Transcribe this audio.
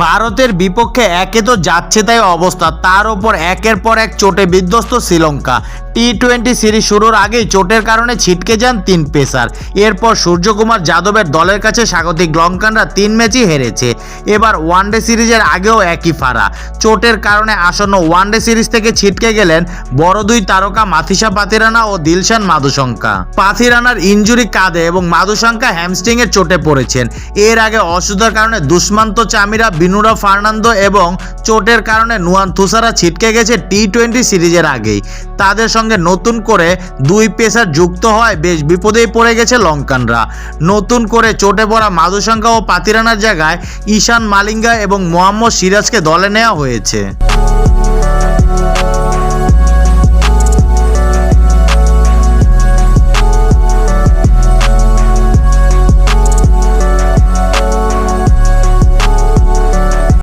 ভারতের বিপক্ষে একে তো যাচ্ছে তাই অবস্থা, তার ওপর একের পর এক চোটে বিধ্বস্ত শ্রীলঙ্কা। টি-20 সিরিজ শুরুর আগেই চোটের কারণে ছিটকে যান 3 পেসার। এরপর সূর্যকুমার যাদবের দলের কাছে স্বাগতিক লঙ্কানরা 3 ম্যাচই হেরেছে। এবার ওয়ানডে সিরিজের আগেও একই ফাড়া। চোটের কারণে আসন্ন ওয়ানডে সিরিজ থেকে ছিটকে গেলেন বড় দুই তারকা মাথিসা পাথিরানা ও দিলশান মাধুশঙ্কা। পাথিরানার ইনজুরি কাঁধে এবং মাধুশঙ্কা হ্যামস্ট্রিংয়ের চোটে পড়েছেন। এর আগে অসুস্থতার কারণে দুষ্মান্ত চামিরা, বিনুরা ফার্নান্দো এবং চোটের কারণে নুয়ান থুসারা ছিটকে গেছে টি-20 সিরিজের আগেই। তাদের সঙ্গে নতুন করে 2 পেসার যুক্ত হয় বেশ বিপদেই পড়ে গেছে লঙ্কানরা। নতুন করে চোটে পড়া মাধুশঙ্কা ও পাথিরানার জায়গায় ঈশান মালিঙ্গা এবং মোহাম্মদ সিরাজকে দলে নেওয়া হয়েছে।